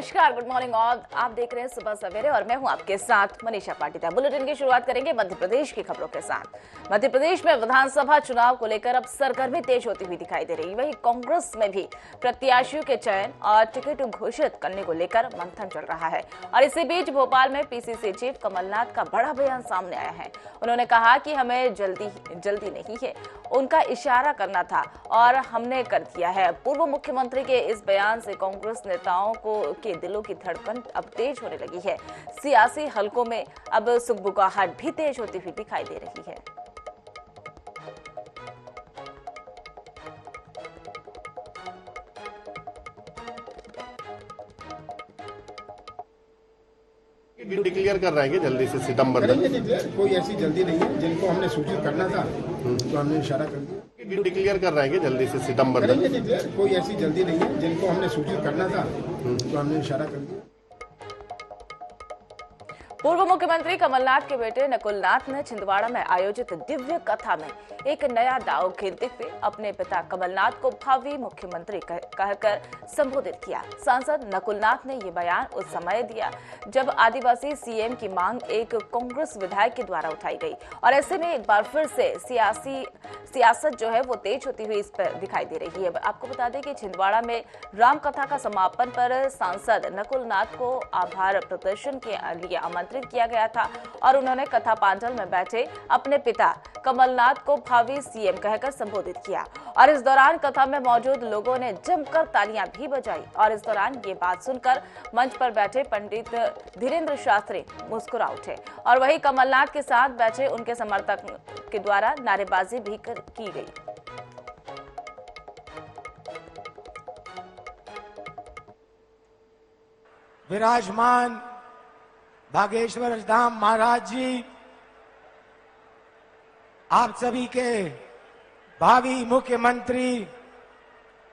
नमस्कार, good morning. और आप देख रहे हैं सुबह सवेरे और मैं हूं आपके साथ मनीषा पाटीदार। बुलेटिन की शुरुआत करेंगे मध्य प्रदेश की खबरों के साथ। मध्य प्रदेश में विधानसभा चुनाव को लेकर अब सरगर्मी तेज होती हुई दिखाई दे रही। वहीं कांग्रेस में भी प्रत्याशियों के चयन और टिकट घोषित करने को लेकर मंथन चल रहा है। और इसी बीच भोपाल में पीसीसी चीफ कमलनाथ का बड़ा बयान सामने आया है। उन्होंने कहा कि हमें जल्दी नहीं है, उनका इशारा करना था और हमने कर दिया है। पूर्व मुख्यमंत्री के इस बयान से कांग्रेस नेताओं के दिलों की धड़कन अब तेज होने लगी है। सियासी हलकों में अब सुगबुगाहट भी तेज होती हुई दिखाई दे रही है। डिक्लेयर कर रहे हैं जल्दी से सितंबर तक। कोई ऐसी जल्दी नहीं है। जिनको हमने सूचित करना था तो हमने इशारा कर दिया। डिक्लेयर कर रहे हैं जल्दी से सितंबर तक। कोई ऐसी जल्दी नहीं है। जिनको हमने सूचित करना था तो हमने इशारा कर दिया। पूर्व मुख्यमंत्री कमलनाथ के बेटे नकुलनाथ ने छिंदवाड़ा में आयोजित दिव्य कथा में एक नया दांव खेलते हुए अपने पिता कमलनाथ को भावी मुख्यमंत्री कहकर संबोधित किया। सांसद नकुलनाथ ने ये बयान उस समय दिया जब आदिवासी सीएम की मांग एक कांग्रेस विधायक के द्वारा उठाई गई और ऐसे में एक बार फिर से सियासत जो है वो तेज होती हुई इस पर दिखाई दे रही है। आपको बता दें कि छिंदवाड़ा में राम कथा का समापन पर सांसद नकुलनाथ को आभार प्रदर्शन के लिए आमंत्रित किया गया था और उन्होंने कथा पांडल में बैठे अपने पिता कमलनाथ को भावी सीएम कहकर संबोधित किया। और इस दौरान कथा में मौजूद लोगों ने जमकर तालियां भी बजाई और इस दौरान ये बात सुनकर मंच पर बैठे पंडित धीरेन्द्र शास्त्री मुस्कुरा उठे और वही कमलनाथ के साथ बैठे उनके समर्थक के द्वारा नारेबाजी भी की गई। विराजमान बागेश्वर धाम महाराज जी, आप सभी के भावी मुख्यमंत्री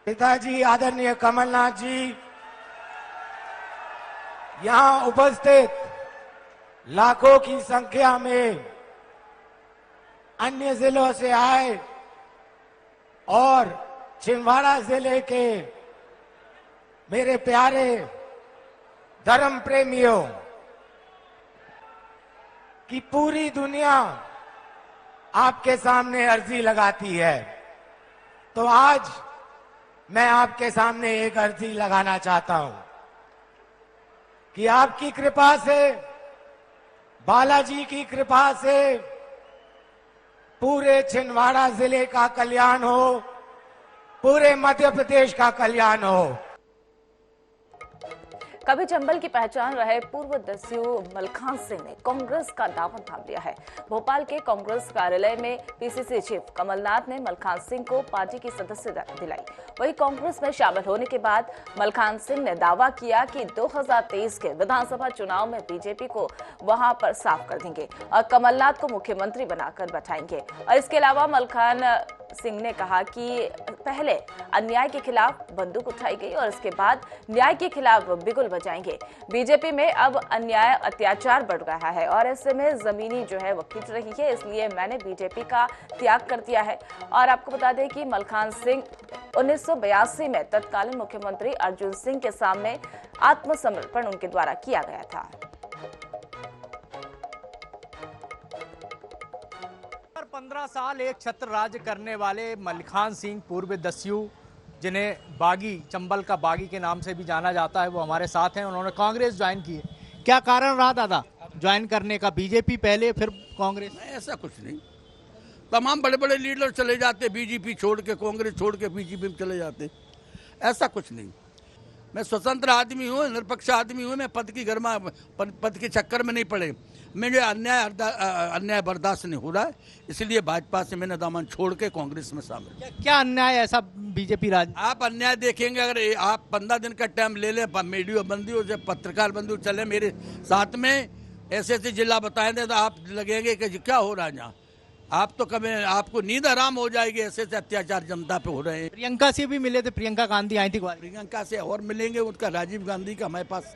पिताजी आदरणीय कमलनाथ जी, यहां उपस्थित लाखों की संख्या में अन्य जिलों से आए और छिंदवाड़ा जिले के मेरे प्यारे धर्म प्रेमियों कि पूरी दुनिया आपके सामने अर्जी लगाती है, तो आज मैं आपके सामने एक अर्जी लगाना चाहता हूं कि आपकी कृपा से, बालाजी की कृपा से पूरे छिंदवाड़ा जिले का कल्याण हो, पूरे मध्य प्रदेश का कल्याण हो। कभी चंबल की पहचान रहे पूर्व दस्यु मलखान सिंह ने कांग्रेस का दामन थाम लिया है। भोपाल के कांग्रेस कार्यालय में पीसीसी चीफ कमलनाथ ने मलखान सिंह को पार्टी की सदस्यता दिलाई। वहीं कांग्रेस में शामिल होने के बाद मलखान सिंह ने दावा किया कि 2023 के विधानसभा चुनाव में बीजेपी को वहां पर साफ कर देंगे और कमलनाथ को मुख्यमंत्री बनाकर बैठाएंगे। और इसके अलावा मलखान सिंह ने कहा कि पहले अन्याय के खिलाफ बंदूक उठाई गई और इसके बाद न्याय के खिलाफ बिगुल बजाएंगे। बीजेपी में अब अन्याय अत्याचार बढ़ रहा है और ऐसे में जमीनी जो है वो खिंच रही है, इसलिए मैंने बीजेपी का त्याग कर दिया है। और आपको बता दें कि मलखान सिंह 1982 में तत्कालीन मुख्यमंत्री अर्जुन सिंह के सामने आत्मसमर्पण उनके द्वारा किया गया था। 15 साल एक छत्र राज करने वाले मलखान सिंह, पूर्व दस्यु जिन्हें बागी, चंबल का बागी के नाम से भी जाना जाता है, वो हमारे साथ हैं। उन्होंने कांग्रेस ज्वाइन की है। क्या कारण रहा दादा ज्वाइन करने का? बीजेपी पहले फिर कांग्रेस? ऐसा कुछ नहीं, तमाम बड़े बड़े लीडर चले जाते, बीजेपी छोड़ के, कांग्रेस छोड़ के बीजेपी में चले जाते, ऐसा कुछ नहीं। मैं स्वतंत्र आदमी हूँ, निरपक्ष आदमी हूँ। मैं पद के चक्कर में नहीं पड़े। मुझे अन्याय बर्दाश्त नहीं हो रहा है, इसलिए भाजपा से मैंने दामन छोड़ के कांग्रेस में शामिल। क्या अन्याय ऐसा बीजेपी राज? आप अन्याय देखेंगे अगर आप 15 दिन का टाइम ले लें, मीडिया बंदी हो, जब पत्रकार बंदी चले मेरे साथ में, ऐसे जिला बताए दे तो आप लगेंगे कि क्या हो रहा है यहाँ। आप तो कभी आपको नींद आराम हो जाएगी, ऐसे अत्याचार जनता पे हो रहे हैं। प्रियंका से भी मिले थे, प्रियंका गांधी आई थी। प्रियंका से और मिलेंगे, उनका राजीव गांधी का हमारे पास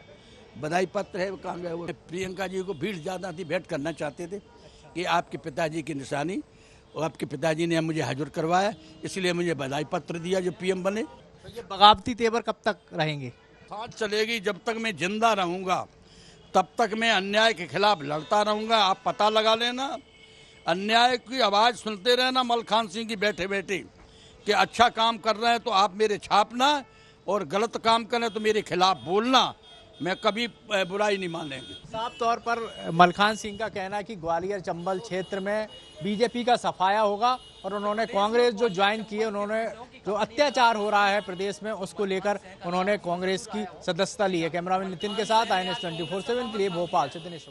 बधाई पत्र है। कहाँ गए वो? प्रियंका जी को भीड़ ज्यादा थी, भेंट करना चाहते थे कि आपके पिताजी की निशानी, और आपके पिताजी ने मुझे हाजिर करवाया, इसलिए मुझे बधाई पत्र दिया जो पीएम बने। तो ये बगावती तेवर कब तक रहेंगे? साथ चलेगी। जब तक मैं जिंदा रहूंगा तब तक मैं अन्याय के खिलाफ लड़ता रहूंगा। आप पता लगा लेना, अन्याय की आवाज़ सुनते रहना मलखान सिंह की बैठे बैठे कि अच्छा काम कर रहे हैं तो आप मेरे छापना और गलत काम करें तो मेरे खिलाफ बोलना। मैं कभी बुराई नहीं मानेंगे। साफ तौर पर मलखान सिंह का कहना है कि ग्वालियर चंबल क्षेत्र में बीजेपी का सफाया होगा और उन्होंने कांग्रेस जो ज्वाइन की है, उन्होंने जो अत्याचार हो रहा है प्रदेश में उसको लेकर उन्होंने कांग्रेस की सदस्यता ली है। कैमरामैन नितिन के साथ INS 24/7 के लिए भोपाल से दिनेश।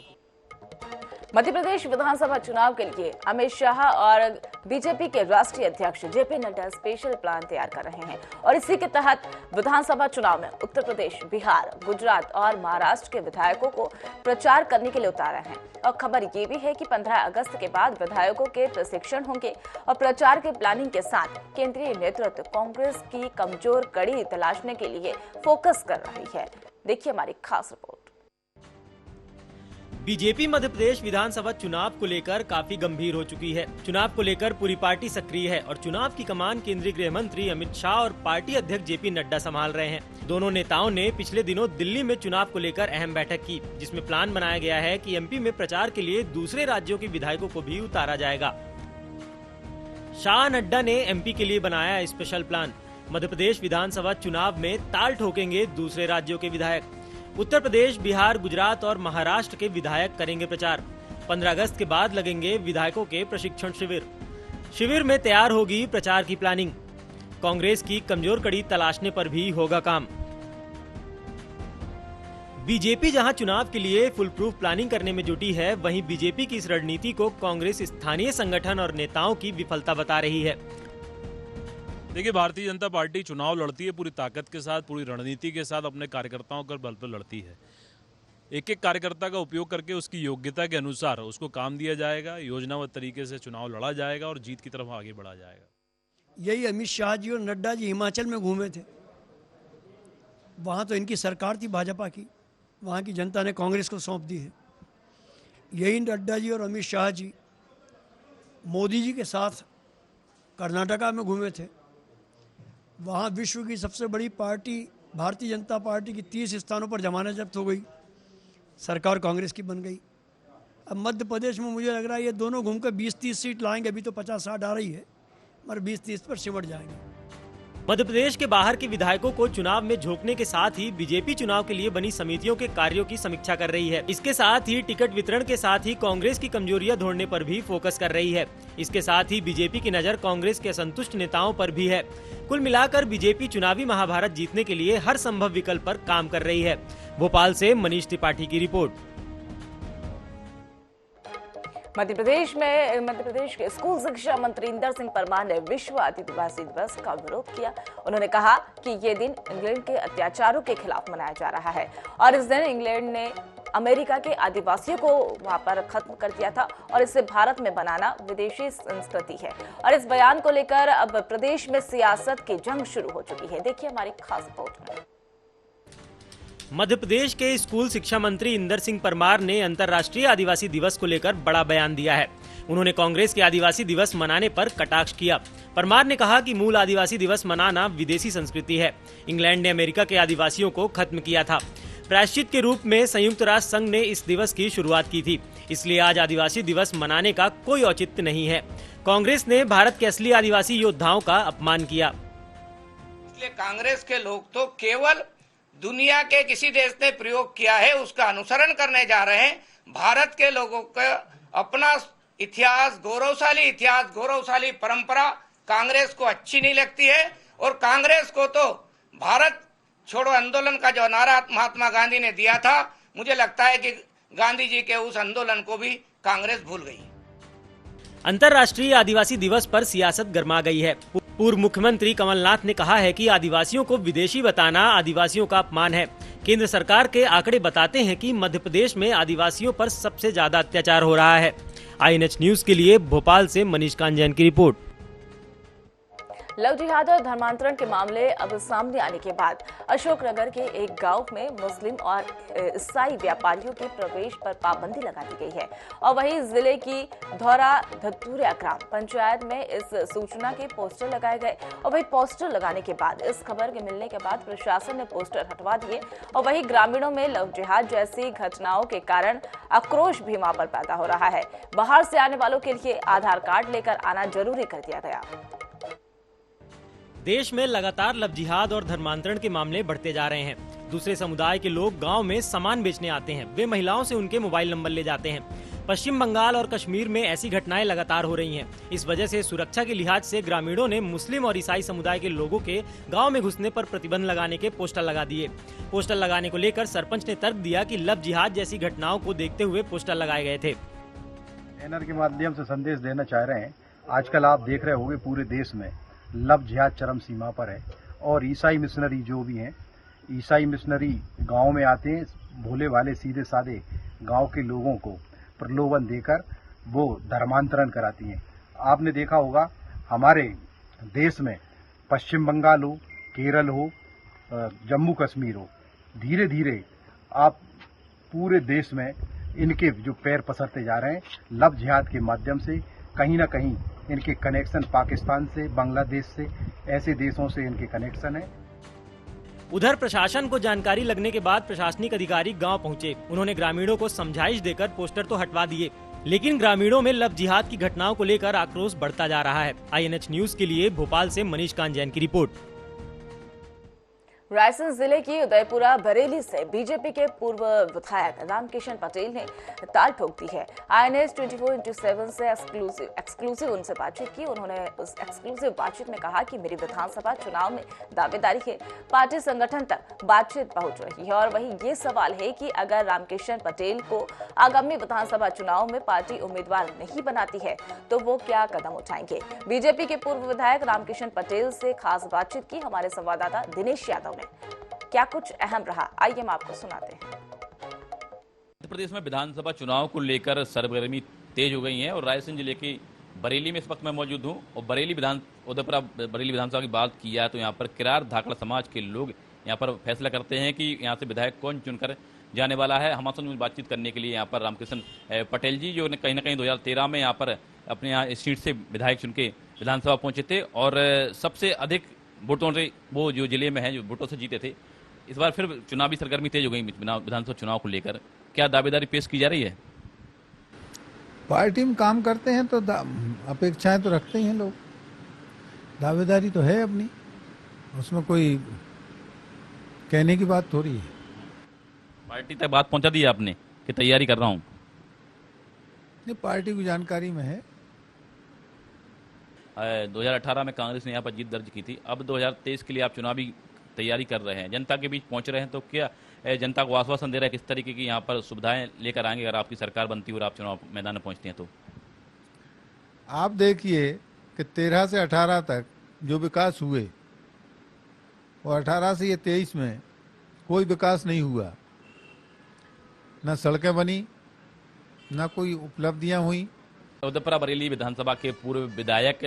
मध्य प्रदेश विधानसभा चुनाव के लिए अमित शाह और बीजेपी के राष्ट्रीय अध्यक्ष जेपी नड्डा स्पेशल प्लान तैयार कर रहे हैं और इसी के तहत विधानसभा चुनाव में उत्तर प्रदेश, बिहार, गुजरात और महाराष्ट्र के विधायकों को प्रचार करने के लिए उतारा है। और खबर ये भी है कि 15 अगस्त के बाद विधायकों के प्रशिक्षण होंगे और प्रचार के प्लानिंग के साथ केंद्रीय नेतृत्व कांग्रेस की कमजोर कड़ी तलाशने के लिए फोकस कर रही है। देखिए हमारी खास रिपोर्ट। बीजेपी मध्य प्रदेश विधानसभा चुनाव को लेकर काफी गंभीर हो चुकी है। चुनाव को लेकर पूरी पार्टी सक्रिय है और चुनाव की कमान केंद्रीय गृह मंत्री अमित शाह और पार्टी अध्यक्ष जेपी नड्डा संभाल रहे हैं। दोनों नेताओं ने पिछले दिनों दिल्ली में चुनाव को लेकर अहम बैठक की, जिसमें प्लान बनाया गया है कि एमपी में प्रचार के लिए दूसरे राज्यों के विधायकों को भी उतारा जाएगा। शाह नड्डा ने एमपी के लिए बनाया स्पेशल प्लान। मध्य प्रदेश विधानसभा चुनाव में ताल ठोकेंगे दूसरे राज्यों के विधायक। उत्तर प्रदेश, बिहार, गुजरात और महाराष्ट्र के विधायक करेंगे प्रचार। 15 अगस्त के बाद लगेंगे विधायकों के प्रशिक्षण शिविर। शिविर में तैयार होगी प्रचार की प्लानिंग। कांग्रेस की कमजोर कड़ी तलाशने पर भी होगा काम। बीजेपी जहां चुनाव के लिए फुल प्रूफ प्लानिंग करने में जुटी है, वहीं बीजेपी की इस रणनीति को कांग्रेस स्थानीय संगठन और नेताओं की विफलता बता रही है। देखिए, भारतीय जनता पार्टी चुनाव लड़ती है पूरी ताकत के साथ, पूरी रणनीति के साथ, अपने कार्यकर्ताओं के बल पर लड़ती है। एक एक कार्यकर्ता का उपयोग करके उसकी योग्यता के अनुसार उसको काम दिया जाएगा, योजनाबद्ध तरीके से चुनाव लड़ा जाएगा और जीत की तरफ आगे बढ़ा जाएगा। यही अमित शाह जी और नड्डा जी हिमाचल में घूमे थे। वहाँ तो इनकी सरकार थी भाजपा की, वहाँ की जनता ने कांग्रेस को सौंप दी है। यही नड्डा जी और अमित शाह जी मोदी जी के साथ कर्नाटका में घूमे थे। वहाँ विश्व की सबसे बड़ी पार्टी भारतीय जनता पार्टी की 30 स्थानों पर जमानत जब्त हो गई, सरकार कांग्रेस की बन गई। अब मध्य प्रदेश में मुझे लग रहा है ये दोनों घूमकर 20-30 सीट लाएंगे। अभी तो 50-60 आ रही है, मगर 20-30 पर सिमट जाएंगे। मध्य प्रदेश के बाहर के विधायकों को चुनाव में झोंकने के साथ ही बीजेपी चुनाव के लिए बनी समितियों के कार्यों की समीक्षा कर रही है। इसके साथ ही टिकट वितरण के साथ ही कांग्रेस की कमजोरियां ढूंढने पर भी फोकस कर रही है। इसके साथ ही बीजेपी की नजर कांग्रेस के असंतुष्ट नेताओं पर भी है। कुल मिलाकर बीजेपी चुनावी महाभारत जीतने के लिए हर संभव विकल्प पर काम कर रही है। भोपाल से मनीष त्रिपाठी की रिपोर्ट। मध्य प्रदेश के स्कूल शिक्षा मंत्री इंदर सिंह परमार ने विश्व आदिवासी दिवस का विरोध किया। उन्होंने कहा कि ये दिन इंग्लैंड के अत्याचारों के खिलाफ मनाया जा रहा है और इस दिन इंग्लैंड ने अमेरिका के आदिवासियों को वहां पर खत्म कर दिया था और इसे भारत में बनाना विदेशी संस्कृति है। और इस बयान को लेकर अब प्रदेश में सियासत की जंग शुरू हो चुकी है। देखिए हमारी खास रिपोर्ट में। मध्य प्रदेश के स्कूल शिक्षा मंत्री इंदर सिंह परमार ने अंतर्राष्ट्रीय आदिवासी दिवस को लेकर बड़ा बयान दिया है। उन्होंने कांग्रेस के आदिवासी दिवस मनाने पर कटाक्ष किया। परमार ने कहा कि मूल आदिवासी दिवस मनाना विदेशी संस्कृति है। इंग्लैंड ने अमेरिका के आदिवासियों को खत्म किया था। प्रायश्चित के रूप में संयुक्त राष्ट्र संघ ने इस दिवस की शुरुआत की थी, इसलिए आज आदिवासी दिवस मनाने का कोई औचित्य नहीं है। कांग्रेस ने भारत के असली आदिवासी योद्धाओं का अपमान किया। इसलिए कांग्रेस के लोग तो केवल दुनिया के किसी देश ने प्रयोग किया है उसका अनुसरण करने जा रहे हैं। भारत के लोगों का अपना इतिहास, गौरवशाली परंपरा कांग्रेस को अच्छी नहीं लगती है। और कांग्रेस को तो भारत छोड़ो आंदोलन का जो नारा महात्मा गांधी ने दिया था, मुझे लगता है कि गांधी जी के उस आंदोलन को भी कांग्रेस भूल गई। अंतर्राष्ट्रीय आदिवासी दिवस पर सियासत गरमा गई है। पूर्व मुख्यमंत्री कमलनाथ ने कहा है कि आदिवासियों को विदेशी बताना आदिवासियों का अपमान है। केंद्र सरकार के आंकड़े बताते हैं कि मध्य प्रदेश में आदिवासियों पर सबसे ज्यादा अत्याचार हो रहा है। INH न्यूज के लिए भोपाल से मनीष कांजैन की रिपोर्ट। लव जिहाद और धर्मांतरण के मामले अब सामने आने के बाद अशोकनगर के एक गांव में मुस्लिम और ईसाई व्यापारियों के प्रवेश पर पाबंदी लगा दी गई है और वहीं जिले की धौरा धतूरिया ग्राम पंचायत में इस सूचना के पोस्टर लगाए गए और वहीं पोस्टर लगाने के बाद इस खबर के मिलने के बाद प्रशासन ने पोस्टर हटवा दिए और वहीं ग्रामीणों में लव जिहाद जैसी घटनाओं के कारण आक्रोश भी वहां पर पैदा हो रहा है। बाहर से आने वालों के लिए आधार कार्ड लेकर आना जरूरी कर दिया गया। देश में लगातार लव जिहाद और धर्मांतरण के मामले बढ़ते जा रहे हैं। दूसरे समुदाय के लोग गांव में सामान बेचने आते हैं, वे महिलाओं से उनके मोबाइल नंबर ले जाते हैं। पश्चिम बंगाल और कश्मीर में ऐसी घटनाएं लगातार हो रही हैं। इस वजह से सुरक्षा के लिहाज से ग्रामीणों ने मुस्लिम और ईसाई समुदाय के लोगों के गांव में घुसने पर प्रतिबंध लगाने के पोस्टर लगा दिए। पोस्टर लगाने को लेकर सरपंच ने तर्क दिया कि लव जिहाद जैसी घटनाओं को देखते हुए पोस्टर लगाए गए थे। बैनर के माध्यम से संदेश देना चाह रहे हैं। आजकल आप देख रहे होंगे पूरे देश में लव जिहाद चरम सीमा पर है और ईसाई मिशनरी जो भी हैं, ईसाई मिशनरी गांव में आते हैं, भोले वाले सीधे साधे गांव के लोगों को प्रलोभन देकर वो धर्मांतरण कराती हैं। आपने देखा होगा हमारे देश में पश्चिम बंगाल हो, केरल हो, जम्मू कश्मीर हो, धीरे धीरे आप पूरे देश में इनके जो पैर पसरते जा रहे हैं लव जिहाद के माध्यम से। कहीं ना कहीं इनके कनेक्शन पाकिस्तान से, बांग्लादेश से, ऐसे देशों से इनके कनेक्शन है। उधर प्रशासन को जानकारी लगने के बाद प्रशासनिक अधिकारी गांव पहुंचे। उन्होंने ग्रामीणों को समझाइश देकर पोस्टर तो हटवा दिए, लेकिन ग्रामीणों में लव जिहाद की घटनाओं को लेकर आक्रोश बढ़ता जा रहा है। INH न्यूज के लिए भोपाल से मनीष कांत जैन की रिपोर्ट। रायसेन जिले की उदयपुरा बरेली से बीजेपी के पूर्व विधायक रामकिशन पटेल ने ताल ठोक दी है। INH 24/7 से एक्सक्लूसिव उनसे बातचीत की। उन्होंने उस एक्सक्लूसिव बातचीत में कहा कि मेरी विधानसभा चुनाव में दावेदारी है, पार्टी संगठन तक बातचीत पहुंच रही है और वहीं ये सवाल है कि अगर रामकिशन पटेल को आगामी विधानसभा चुनाव में पार्टी उम्मीदवार नहीं बनाती है तो वो क्या कदम उठाएंगे। बीजेपी के पूर्व विधायक रामकिशन पटेल से खास बातचीत की हमारे संवाददाता दिनेश यादव। क्या कुछ अहम रहा, आइए हम आपको सुनाते हैं। मध्य प्रदेश में विधानसभा चुनाव को लेकर सरगर्मी तेज हो गई है और रायसेन जिले की बरेली में इस वक्त मैं मौजूद हूं और उदयपुरा बरेली विधानसभा की बात की जाए तो यहां पर किरार धाकड़ समाज के लोग यहां पर फैसला करते हैं कि यहां से विधायक कौन चुनकर जाने वाला है। हमारे साथ बातचीत करने के लिए यहाँ पर रामकिशन पटेल जी जो कहीं ना कहीं 2013 में यहाँ पर अपने यहाँ इस सीट से विधायक चुन के विधानसभा पहुंचे थे और सबसे अधिक वोटों से वो जो जिले में है जो वोटों से जीते थे। इस बार फिर चुनावी सरगर्मी तेज हो गई विधानसभा चुनाव को लेकर, क्या दावेदारी पेश की जा रही है? पार्टी में काम करते हैं तो अपेक्षाएं तो रखते ही हैं लोग, दावेदारी तो है अपनी, उसमें कोई कहने की बात थोड़ी है। पार्टी तक बात पहुंचा दी आपने कि तैयारी कर रहा हूं? नहीं, पार्टी की जानकारी में है। 2018 में कांग्रेस ने यहाँ पर जीत दर्ज की थी, अब 2023 के लिए आप चुनावी तैयारी कर रहे हैं, जनता के बीच पहुंच रहे हैं, तो क्या जनता को आश्वासन दे रहे हैं किस तरीके की यहाँ पर सुविधाएं लेकर आएंगे अगर आपकी सरकार बनती है और आप चुनाव मैदान में पहुंचते हैं तो? आप देखिए कि 13 से 18 तक जो विकास हुए और 18 से ये 23 में कोई विकास नहीं हुआ, ना सड़कें बनी, ना कोई उपलब्धियां हुई। उदयपुरा बरेली विधानसभा के पूर्व विधायक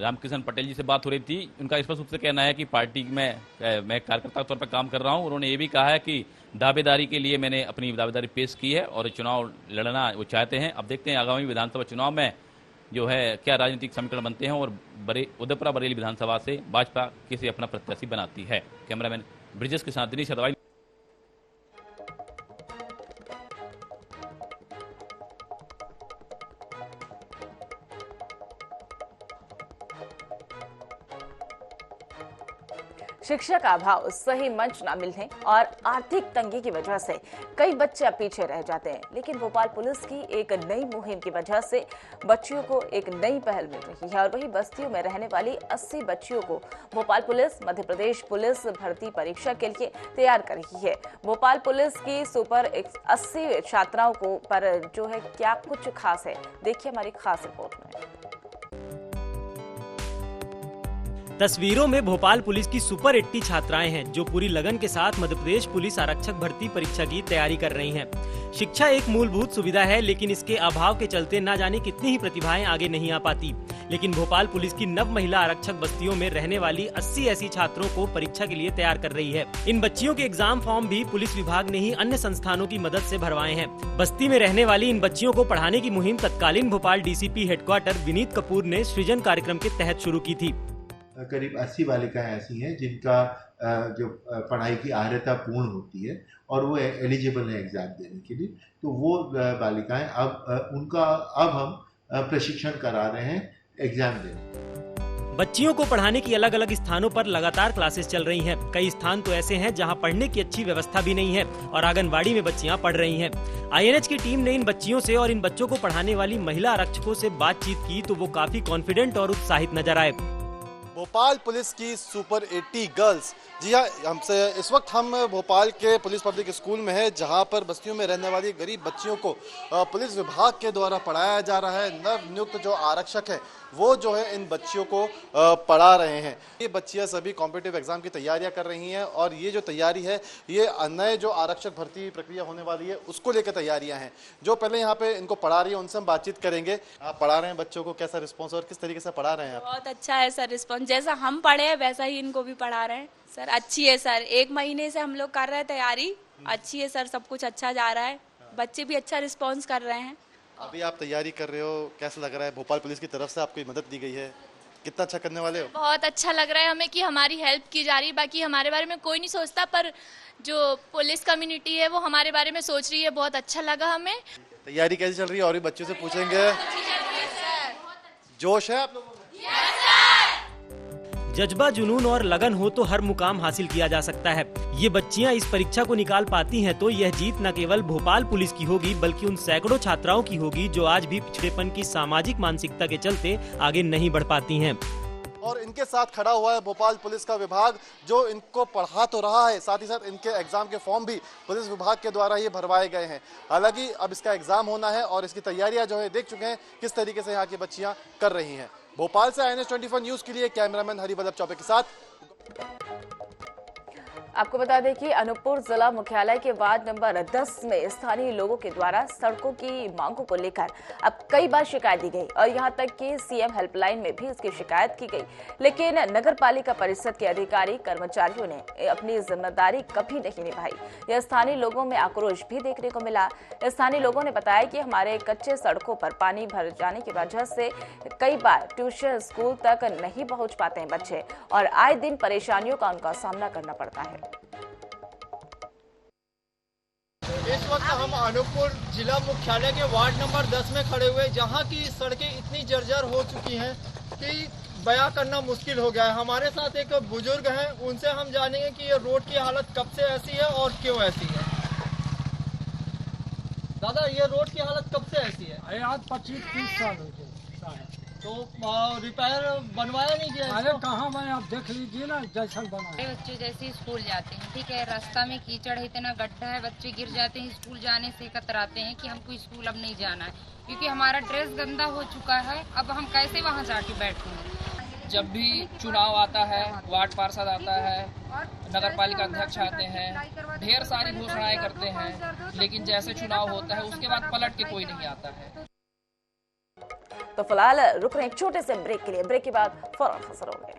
रामकिशन पटेल जी से बात हो रही थी। उनका स्पष्ट रूप से कहना है कि पार्टी में मैं कार्यकर्ता के तौर पर काम कर रहा हूं। उन्होंने ये भी कहा है कि दावेदारी के लिए मैंने अपनी दावेदारी पेश की है और चुनाव लड़ना वो चाहते हैं। अब देखते हैं आगामी विधानसभा चुनाव में जो है क्या राजनीतिक समीकरण बनते हैं और उदयपुरा बरेली विधानसभा से भाजपा किसे अपना प्रत्याशी बनाती है। कैमरामैन ब्रिजेश के साथ दिनेश यादव। शिक्षा का अभाव, सही मंच न मिलने और आर्थिक तंगी की वजह से कई बच्चे पीछे रह जाते हैं, लेकिन भोपाल पुलिस की एक नई मुहिम की वजह से बच्चियों को एक नई पहल मिल रही है और वही बस्तियों में रहने वाली 80 बच्चियों को भोपाल पुलिस मध्य प्रदेश पुलिस भर्ती परीक्षा के लिए तैयार कर रही है। भोपाल पुलिस की सुपर 80 छात्राओं को पर जो है क्या कुछ खास है, देखिए हमारी खास रिपोर्ट में। तस्वीरों में भोपाल पुलिस की सुपर 80 छात्राएं हैं जो पूरी लगन के साथ मध्य प्रदेश पुलिस आरक्षक भर्ती परीक्षा की तैयारी कर रही हैं। शिक्षा एक मूलभूत सुविधा है, लेकिन इसके अभाव के चलते न जाने कितनी ही प्रतिभाएं आगे नहीं आ पाती। लेकिन भोपाल पुलिस की नव महिला आरक्षक बस्तियों में रहने वाली 80 ऐसी छात्रों को परीक्षा के लिए तैयार कर रही है। इन बच्चियों के एग्जाम फॉर्म भी पुलिस विभाग ने ही अन्य संस्थानों की मदद से भरवाए हैं। बस्ती में रहने वाली इन बच्चियों को पढ़ाने की मुहिम तत्कालीन भोपाल डीसीपी हेडक्वार्टर विनीत कपूर ने सृजन कार्यक्रम के तहत शुरू की थी। करीब 80 बालिकाएं ऐसी हैं जिनका जो पढ़ाई की अर्हता पूर्ण होती है और वो एलिजिबल है एग्जाम देने के लिए, तो वो बालिकाएं अब हम प्रशिक्षण करा रहे हैं एग्जाम देने। बच्चियों को पढ़ाने की अलग अलग स्थानों पर लगातार क्लासेस चल रही हैं। कई स्थान तो ऐसे हैं जहां पढ़ने की अच्छी व्यवस्था भी नहीं है और आंगनबाड़ी में बच्चियां पढ़ रही हैं। आईएनएच की टीम ने इन बच्चियों से और इन बच्चों को पढ़ाने वाली महिला आरक्षकों से बातचीत की तो वो काफी कॉन्फिडेंट और उत्साहित नजर आए। भोपाल पुलिस की सुपर 80 गर्ल्स, जी हाँ, हमसे इस वक्त हम भोपाल के पुलिस पब्लिक स्कूल में है, जहां पर बस्तियों में रहने वाली गरीब बच्चियों को पुलिस विभाग के द्वारा पढ़ाया जा रहा है। नव नियुक्त जो आरक्षक है वो जो है इन बच्चियों को पढ़ा रहे हैं। ये बच्चियां सभी कॉम्पिटिटिव एग्जाम की तैयारियां कर रही हैं और ये जो तैयारी है ये नए जो आरक्षक भर्ती प्रक्रिया होने वाली है उसको लेकर तैयारियां हैं। जो पहले यहाँ पे इनको पढ़ा रही है उनसे हम बातचीत करेंगे। आप पढ़ा रहे हैं बच्चों को, कैसा रिस्पॉन्स और किस तरीके से पढ़ा रहे हैं आप? बहुत अच्छा है सर रिस्पॉन्स, जैसा हम पढ़े हैं वैसा ही इनको भी पढ़ा रहे हैं सर। अच्छी है सर, 1 महीने से हम लोग कर रहे हैं तैयारी, अच्छी है सर, सब कुछ अच्छा जा रहा है, बच्चे भी अच्छा रिस्पॉन्स कर रहे हैं। अभी आप तैयारी कर रहे हो, कैसा लग रहा है? भोपाल पुलिस की तरफ से आपको मदद दी गई है, कितना अच्छा करने वाले हो? बहुत अच्छा लग रहा है हमें कि हमारी हेल्प की जा रही है। बाकी हमारे बारे में कोई नहीं सोचता, पर जो पुलिस कम्युनिटी है वो हमारे बारे में सोच रही है, बहुत अच्छा लगा हमें। तैयारी कैसी चल रही है और भी बच्चों से पूछेंगे। जोश है आप लोगों में? जज्बा, जुनून और लगन हो तो हर मुकाम हासिल किया जा सकता है। ये बच्चियां इस परीक्षा को निकाल पाती हैं तो यह जीत न केवल भोपाल पुलिस की होगी बल्कि उन सैकड़ों छात्राओं की होगी जो आज भी पिछड़ेपन की सामाजिक मानसिकता के चलते आगे नहीं बढ़ पाती हैं। और इनके साथ खड़ा हुआ है भोपाल पुलिस का विभाग जो इनको पढ़ा तो रहा है, साथ ही साथ इनके एग्जाम के फॉर्म भी पुलिस विभाग के द्वारा ये भरवाए गए हैं। हालांकि अब इसका एग्जाम होना है और इसकी तैयारियां जो है देख चुके हैं किस तरीके से यहाँ की बच्चियां कर रही हैं। भोपाल से INS 24 न्यूज के लिए कैमरामैन हरिवल्लभ चौबे के साथ। आपको बता दें कि अनूपपुर जिला मुख्यालय के वार्ड नंबर 10 में स्थानीय लोगों के द्वारा सड़कों की मांगों को लेकर अब कई बार शिकायत दी गई और यहां तक कि सीएम हेल्पलाइन में भी इसकी शिकायत की गई, लेकिन नगर पालिका परिषद के अधिकारी कर्मचारियों ने अपनी जिम्मेदारी कभी नहीं निभाई। यह स्थानीय लोगों में आक्रोश भी देखने को मिला। स्थानीय लोगों ने बताया कि हमारे कच्चे सड़कों पर पानी भर जाने की वजह से कई बार ट्यूशन, स्कूल तक नहीं पहुंच पाते हैं बच्चे और आए दिन परेशानियों का उनका सामना करना पड़ता है। इस वक्त हम अनूपपुर जिला मुख्यालय के वार्ड नंबर 10 में खड़े हुए, जहां की सड़कें इतनी जर्जर हो चुकी हैं कि बयां करना मुश्किल हो गया है। हमारे साथ एक बुजुर्ग हैं, उनसे हम जानेंगे कि ये रोड की हालत कब से ऐसी है और क्यों ऐसी है। दादा, ये रोड की हालत कब से ऐसी है? आज 25-30 साल हो गए। तो रिपेयर बनवाया नहीं गया? अरे कहाँ बने, आप देख लीजिए ना जैसा बना। बच्चे जैसे स्कूल जाते हैं, ठीक है, रास्ता में कीचड़ है, इतना गड्ढा है, बच्चे गिर जाते हैं, स्कूल जाने से कतराते हैं कि हमको स्कूल अब नहीं जाना है क्योंकि हमारा ड्रेस गंदा हो चुका है। अब हम कैसे वहाँ जाके बैठेंगे? जब भी चुनाव आता है, वार्ड पार्षद आता है, नगर पालिका अध्यक्ष आते हैं, ढेर सारी घोषणाएं करते हैं, लेकिन जैसे चुनाव होता है उसके बाद पलट के कोई नहीं आता है। तो फिलहाल रुक रहे हैं एक छोटे से ब्रेक के लिए। ब्रेक के बाद फौरन हाजिर होंगे।